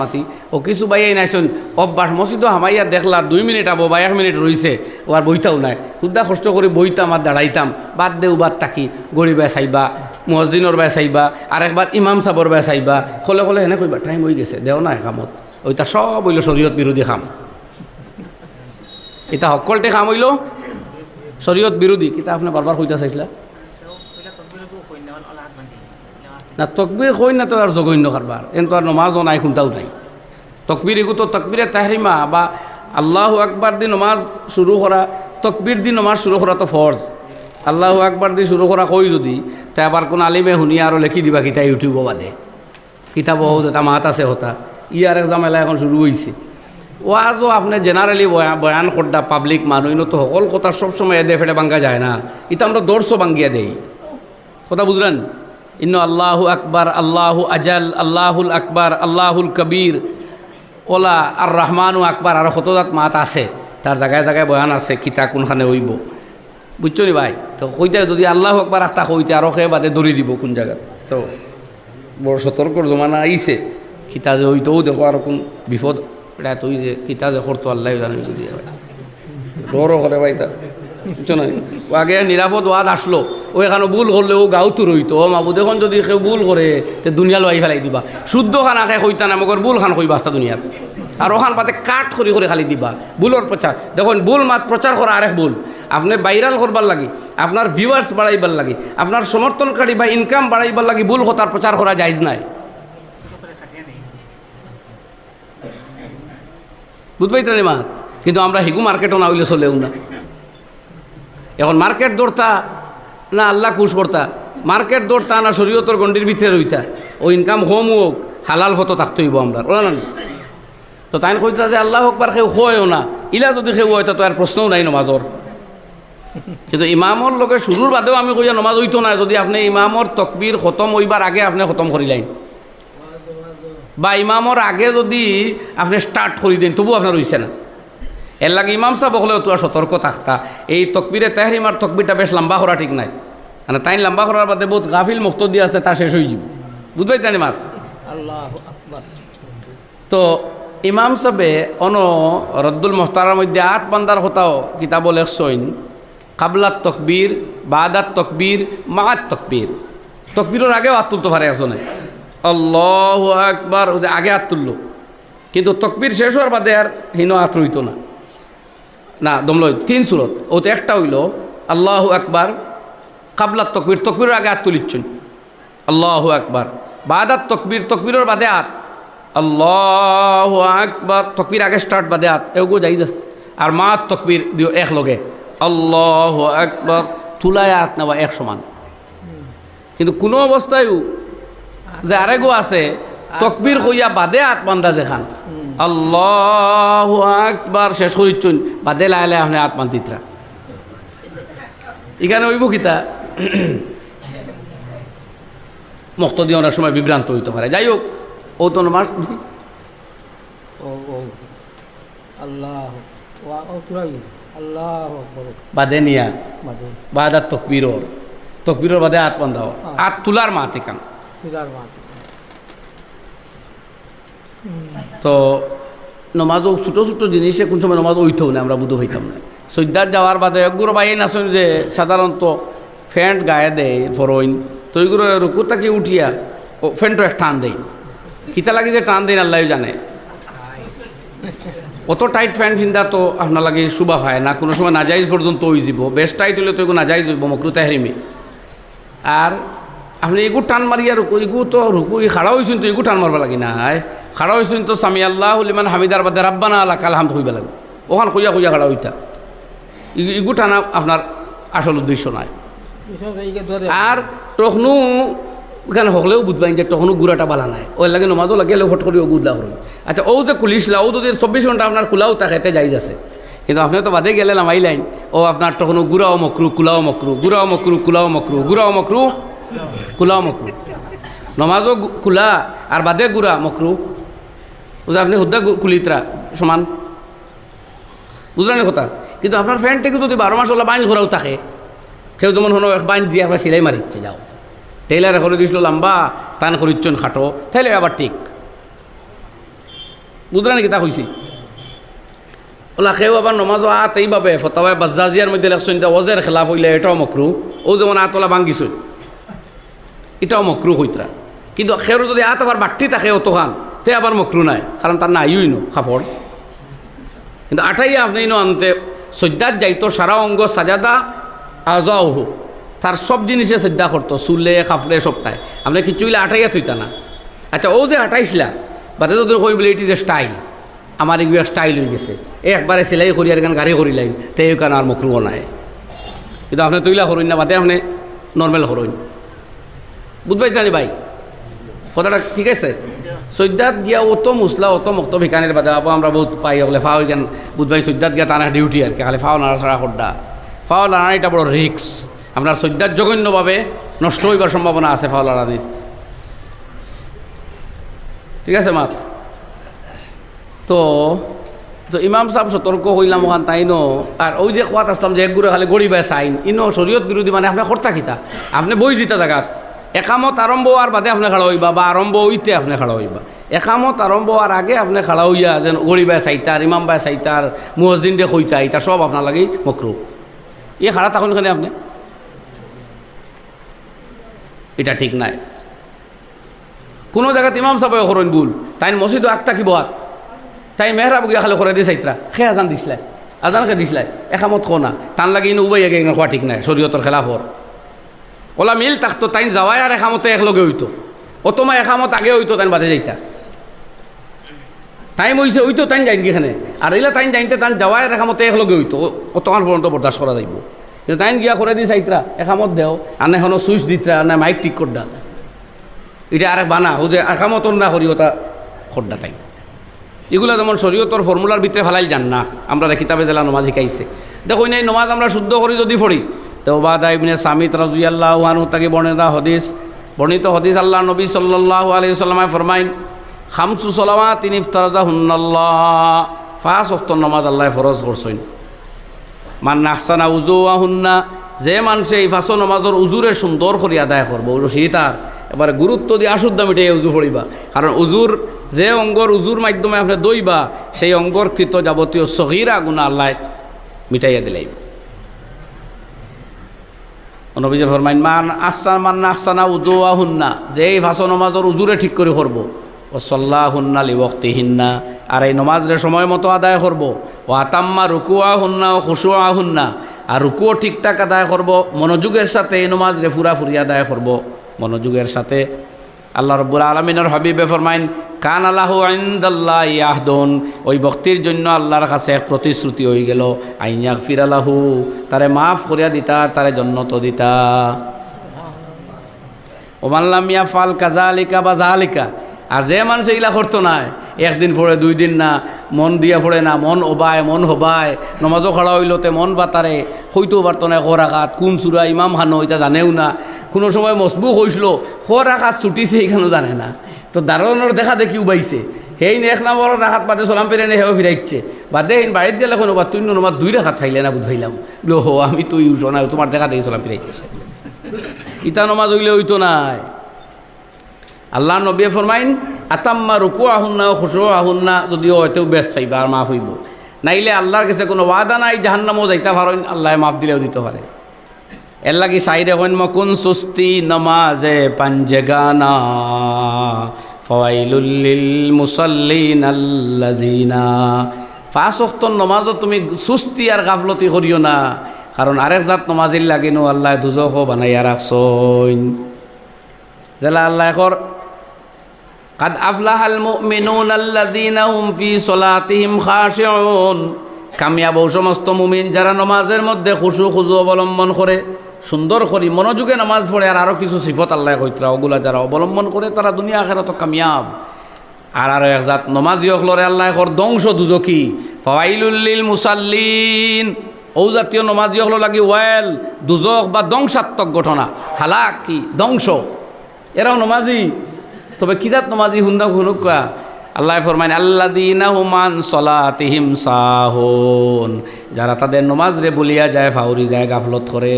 মাতি ও কিছু বাইয়াই নাইছেন অভ্যাস মসজিদও হামাইয়া দেখলা 2 মিনিট আবো বা 1 মিনিট রইছে ও আর বইতাও নাই খুদ্া কষ্ট করে বইতাম আর দাঁড়াইতাম বাদ দেও বাদ তাকি গরিবে চাইবা মসজিদর বাই চাইবা আর একবার ইমাম সাবর বাই চাইবা খলে খলে হেনে কইবা টাইম হয়ে গেছে দেও না কামত ওইটা সব হইল শরীয়ত বিরোধী কাম এটা সকলতে কাম হইল শরীয়ত বিরোধী কিতা আপনি বারবার কইতা চাইছিলা না তকবির কই না তো আর জঘন্য কারবার এন তো আর নমাজও নাই খুনতাও নাই তকবির এগু তো তকবিরে তাহরিমা বা আল্লাহু আকবার দি নমাজ শুরু করা তকবির দি নমাজ শুরু করা তো ফরজ আল্লাহু আকবার দি শুরু করা কই যদি তাই আবার কোন আলিমে শুনিয়া আরও লেখি দিবা কিতা ইউটিউবও বাদে কিতাব যেটা মাত আছে হতা ইয়ার এক জামেলা এখন শুরু হয়েছে ওয়াজও আপনি জেনারেলি বয়ান করডা পাবলিক মানুষ তো সকল কথা সবসময় এদে ফেটে ভাঙ্গা যায় না এটা আমরা দর্শও ভাঙ্গিয়া দেই কথা বুঝলেন ইন্ন আল্লাহু আকবার আল্লাহু আজাল আল্লাহুল আকবার আল্লাহুল কবির ওলা আর রহমানু আকবার আর কতজাত মাত আছে তার জায়গায় জায়গায় বয়ান আছে কিতা কোনখানে হইব বুঝছো নি ভাই তো কইতে যদি আল্লাহু আকবার আখতা কইতে আরও খেয়ে বাদে দৌড়ি দিব কোন জায়গাত তো বড় সতর্কর জমানা আইছে কিতা যে হইতেও দেখো আর কোন বিপদ এটা তুই যে কিতা যে করতো আল্লাহ জানেন যদি ডরও করে ভাই তা বুঝছো না ও আগে নিরাপদ ওয়াদ আসলো ও এখানে ভুল করলে ও গাঁও তো রইতো ও মাবুদ এখন যদি কেউ ভুল করে তে দুনিয়া লাই ফেলাই দিবা শুদ্ধ খানা খাই কইতা না মগর ভুল খান কইবা আস্তা দুনিয়াত আর ওখান পাতে কাট করি করে খালি দিবা ভুলর প্রচার দেখুন ভুল মাত প্রচার করা আরেক ভুল আপনি ভাইরাল করবার লাগি আপনার ভিউয়ার্স বাড়াইবার লাগি আপনার সমর্থনকারী বা ইনকাম বাড়াইবার লাগি ভুল কথার প্রচার করা যাইজ নাই বুঝবাই তানি মা কিন্তু আমরা হিগু মার্কেটও না হইলে চলেও না এখন মার্কেট দৌড়তা না আল্লাহ কুশ করতা মার্কেট দৌড়তা না শরীয়তর গণ্ডির ভিতরে রইতা ও ইনকাম হোম হোক হালাল হতো থাকতে হইব আমরা ওরা না তো তাই কইতা যে আল্লাহ আকবার কেউ হয়ও না ইলা যদি কেউ হয় তো আর প্রশ্নও নাই নমাজর কিন্তু ইমামর লগে শুরুর বাদেও আমি কইয়া নমাজ হইতো না যদি আপনি ইমামর তকবির খতম হইবার আগে আপনি খতম করিলেন বা ইমামর আগে যদি আপনি স্টার্ট করে দেন তবু আপনার হইছে না এর লাগে ইমাম সাহেব হলেও তো সতর্ক থাকতা এই তকবিরে তাহরিমার তকবিরটা বেশ লম্বা করা ঠিক নাই মানে তাই লম্বা করার বাদে বহুত গাফিল মুক্ত দিয়ে আছে তা শেষ হয়ে যাব বুঝবাই জানি মাত আল্লাহু আকবার তো ইমাম সাহেবে অন রদ্দুল মুহতারার মধ্যে আট বান্দার হতাও কিতাব লেখছইন কাবলাত তকবীর বাদাত তকবীর মাআত তকবীর তকবীরের আগেও হাত তুলতে পারে আসনে আল্লাহু আকবার আগে হাত তুললো কিন্তু তকবীর শেষ হওয়ার বাদে আর হিন হাত রইত না না দমল 3 সুরত ওতে একটা হইল আল্লাহু আকবার কাবলাত তকবীর তকবীরের আগে হাত তুলিচ্ছেন আল্লাহু আকবার বাদাত তকবীর তকবীরের বাদে হাত আল্লাহু আকবার তকবীর আগে স্টার্ট বাদে হাত এগো যাই যাস আর মাআত তকবীর দিও এক লগে আল্লাহু আকবার তুলায় হাত নেওয়া এক সমান কিন্তু কোনো অবস্থায়ও যে আরেগো আছে তকবীর কইয়া বাদে হাত বান্ধা যেখান আল্লাহু আকবার শেষ করিচ্ছেন বাদে লাইলে আপনি হাত বান্ধিতরা এখানে ওইব কিতা মুক্ত দিয়ে অনেক সময় বিভ্রান্ত হইতে পারে যাই হোক ও তো নমাজ আল্লাহ আল্লাহু আকবার বাদে নিয়া বাদে বাদাত তকবীরের বাদে হাত বান্ধাও হাত তুলার মাতে কান তুলার মাতে তো নমাজও ছোটো ছোটো জিনিসে কোন সময় নমাজ ওইতেও না আমরা বুধ হইতাম না সৈদ্যার যাওয়ার বাদে একগুলো বাইন আসেন যে সাধারণত ফ্যান্ট গায়ে দেয় ফরইন তো ওইগুলো রুকু তাকে উঠিয়া ও ফ্যান্টও এক টান দেয় কিতা লাগে যে টান দেন আল্লাহ জানে অত টাইট ফ্যান্ট ফিন্দা তো আপনার লাগে শুভা হয় না কোনো সময় নাজাইজ পর্যন্ত হয়ে যাব বেশ টাইট হইলে তো এগুলো নাজাইজ হইব মকরু তাহরিমে আর আপনি এগু টান মারিয়া রুকু এগু তো রুকু খাড়া হয়েছেন তো এগু টান মারবা লাগে না খাড়া হয়েছেন তো সামি আল্লাহ লিমান হামিদার বাদে রাব্বানা আল্লাহ কাল হামদ হইবা লাগে ওখান খুঁজা খুঁজা খাড়া হইতা এগু টানা আপনার আসল উদ্দেশ্য নয় আর তখনও ওখানে হকলেও বুঝবাইন যে তখনও গুড়াটা বালা নাই ওই লাগে নমাজও লাগে ফট করিও গুদলা হল আচ্ছা ও যে কুলিশলা ও যদি 24 ঘন্টা আপনার কুলাও তাকাইতে যাই যাচ্ছে কিন্তু আপনি তো বাদে গেলে নামাইলেন ও আপনার তখনও গুড়াও মকরু কুলাও মকরু গুড়াও মকরু কুলাও মকরু গুড়াও মকরু কুলাও মকরু নমাজও কুলা আর বাদে গুড়া মকরু বুঝা আপনি হুদ্দা কুলিতরা সমান বুঝলেন কথা কিন্তু আপনার ফ্যান থেকে যদি 12 মাস হলো বাইন ঘোরাও থাকে কেউ যেমন হলো বাইন দিয়ে আপনার সিলাই মারিচ্ছে যাও টেইলারে করে দিয়েছিল লম্বা টান করিচ্ছেন খাটো তাইলে আবার ঠিক বুঝলেন কি তা কইছি ওলা সেও আবার নমাজও আত এইভাবে ফতাওয়ায় বাজ্জাজিয়ার মধ্যে লেখছেন যে ওজের খেলাফ হইলে এটাও মকরু ও যেমন আতলা ভাঙ্গিছই এটাও মকরু হইতরা কিন্তু সেও যদি আত আবার বাট্টি থাকে অতখান তে আবার মকরু নাই কারণ তার নাইই নো কাপড় কিন্তু আঠাই আপনি নো আনতে সজ্জাত যাইতো সারা অঙ্গ সাজাদা আজাও হোক তার সব জিনিসে শ্রদ্ধা করতো চুলে খাফলে সপ্তাহে আপনি কিছু হইলে আঠাইয়া থইতা না আচ্ছা ও যে আঠাইছিলা বাদে যদি কই বলে এটি যে স্টাইল আমার এগুলো স্টাইল হয়ে গেছে একবারে সেলাই করি আর এখানে গাড়ি করি লাইন তো এই কারণে আর মকরুও নাই কিন্তু আপনি তৈলা করুন না বাদে আপনি নর্মেল করুন বুঝবাই জানি ভাই কথাটা ঠিক আছে সৈদ্যাত গিয়া অত মুসলা অত মক্ত ভিকানের বাদে আবার আমরা বহুত পাই হলে ফাও এখান বুধবাই সৈদ্যাত গিয়া টানা ডিউটি আর কি খালি ফাও নাড়া ছাড়া খড্ডা ফাও লাড়া এটা বড় রিক্স আপনার সৈদ্যাত জঘন্যভাবে নষ্ট হইবার সম্ভাবনা আছে ফাও লাড়ানিত ঠিক আছে মা তো তো ইমাম সাহেব সতর্ক হইলাম ওখান তাই নো আর ওই যে কোয়াত আসলাম যে একগুড়ে খালি গড়িবায় সাইন ইনো শরীয়ত বিরোধী মানে আপনার খরচা খিতা আপনি বই দিতা জায়গাত একামত আরম্ভ হওয়ার বাদে আপনি খাড়া হইবা বা আরম্ভ হইতে আপনি খাড়া হইবা একামত আরম্ভ হওয়ার আগে আপনি খাড়া হইয়া যেন গড়িবায় চাইতার ইমাম বায় চাইতার মুয়াজ্জিন দে কইতা ইতা সব আপনার লাগি মকরু ই খাড়া তখন খানে আপনি এটা ঠিক নাই কোনো জায়গাতে ইমাম সাহেব করেন ভুল তাই মসজিদও আগ থাকিব হাত তাই মেহরাব গিয়া খালি করে দি চাইতরা সে আজান দিসলাই আজানকে দিসলাই একামত খো না টান লাগি উবাই আগে খোয়া ঠিক নাই শরীয়তর খেলাফর ওলা মিল থাকতো তাই যাওয়াই আর একামতে একলগে হইতো ও তোমার একামত আগে হইতো তাই বাদে যাইতা টাইম হইছে হইতো তাই যাই এখানে আর এইলা তাই যাইতে তাই যাওয়াই আর একামতে একলগে হইতো ও তোমার পর্যন্ত বরদাস্ত করা যাইব কিন্তু তাই গিয়া করে দি চাইতরা একামত দেও আনে এখনো সুইচ দিতরা না মাইক ঠিক করডা এটা আরেক বানা ও যে একামতর না করি ওটা খড্ডা তাই এগুলা যেমন শরীয়তর ফর্মুলার ভিতরে ফেলাই যান না আমরা কিতাবে জেলা নমাজ শিখাইছে দেখো এই নমাজ আমরা শুদ্ধ করি যদি পড়ি তো ওবাদা ইবনে সামিত রাদিয়াল্লাহু আনহু তাকে বর্ণিত হদিস আল্লাহ নবী সাল্লাল্লাহু আলাইহি ওয়াসাল্লাম ফরমাইন খামসু সালাওয়াতিন ইফতারাজাহুন্নাল্লাহ পাঁচ ওয়াক্ত নামাজ আল্লাহ ফরজ করছেন মান আহসানা উযুওয়াহুন্না যে মানুষে এই পাঁচ নামাজের উজুরে সুন্দর করে আদায় করবো সেই তার এবারে গুরুত্ব দিয়ে আসুদ্ধ মিটাই উজু পড়িবা কারণ উজুর যে অঙ্গর উজুর মাধ্যমে আপনি দইবা সেই অঙ্গর কৃত যাবতীয় সগীরা গুনাহ আল্লাহ মিটাইয়া দিলাই নবীজি ফরমাইন মান আহসানা উযুওয়াহুন্না যে এই পাঁচ নামাজের উজুরে ঠিক করে করবো ও সাল্লাহুন্না লিওয়াক্তিহিন্না আর এই নমাজের সময় মতো আদায় করবো ও আতাম্মা রুকুআহুন্না ও খুশুআহুন্না আর রুকুও ঠিকঠাক আদায় করব মনোযোগের সাথে এই নমাজরে ফুরাফুরি আদায় করব মনোযোগের সাথে আল্লাহ রাব্বুল আলামিনের হাবিবে ফরমাইন কান আল্লাহু ইনদাল্লাহি আহদুন ওই ব্যক্তির জন্য আল্লাহর কাছে এক প্রতিশ্রুতি হয়ে গেল আইন ইয়াগফিরা লাহু তারে মাফ করিয়া দিতা তারে জান্নাত দিতা ওমান লাম ইয়াফাল কাযালিকা বা যালিকা আর যে মানুষ এগুলা করতো না একদিন পড়ে দুই দিন না মন দিয়া পড়ে না মন হবায় নমাজও খাড়া হইলতে মন বাতারে হইতেও পারতো না খোরাঘাত কোন চূড়া ইমাম খানো এটা জানেও না কোনো সময় মজবুক হয়েছিল খোরাঘাত ছুটিছে এইখানেও জানে না তো দারোয়ানোর দেখা দেখি উবাইছে সেই এক নম্বর রাখাত বাদে চলাম পেরে নে সেও ফিরাইছে বাদে এই বাড়িতে গেলে কোনো বা তুই নমাজ দুই রেখাত খাইলে না বুধ ভাইলাম বলো হো আমি তুই উঠো না তোমার দেখা দেখি চলাম ফিরাইছে ইতা নমাজ হইলে হইতো নাই আল্লাহ নবী ফরমাইন আতাম্মা রুকুআহুন্না ও খুশুআহুন্না যদিও হয়তো বেশ পাইবা আর মাফ হইব নাইলে আল্লাহর কাছে কোনো ওয়াদা নাই জাহান্নামও যাইতে পারেন আল্লাহ মাফ দিলেও দিতে পারে এর লাগি সাইরে হইন মকুন সুস্তি নমাজে পাঞ্জেগানা ফাওয়াইলুল লিল মুসাল্লিন আল্লাযিনা পাঁচ ওয়াক্ত নমাজত তুমি সুস্তি আর গাফলতি করিও না কারণ আরেক জাত নমাজির লাগিনো আল্লাহ দুজখ বানাইয়া রাখছইন জেলা আল্লাহ কর قد أفلح المؤمنون الذين هم في صلاتهم خاشعون কামিয়াব সমস্ত মুমিন যারা নামাজের মধ্যে খুশু অবলম্বন করে সুন্দর করে মনোযোগে নামাজ পড়ে আর আরো কিছু সিফত আল্লাহ কইতরা ওগুলা যারা অবলম্বন করে তারা দুনিয়া আখিরাত কামিয়াব আর এক জাত নামাজি হলরে আল্লাহ কর ধ্বংস দুজকি ফাওয়াইলুল লিল মুসাল্লিন ও জাতীয় নামাজি হলো লাগি ওয়াইল দুজক বা ধ্বংসাত্মক ঘটনা হালাক কি ধ্বংস এরাও নামাজি তবে কি জাত নমাজি হুন্দা হুনুকা আল্লাহ ফরমাইন আল্লাযীনা হুম আন সলাতিহিম সাহুন যারা তাদের নমাজ রে বলিয়া যায় ফাউরি যায় গাফলত করে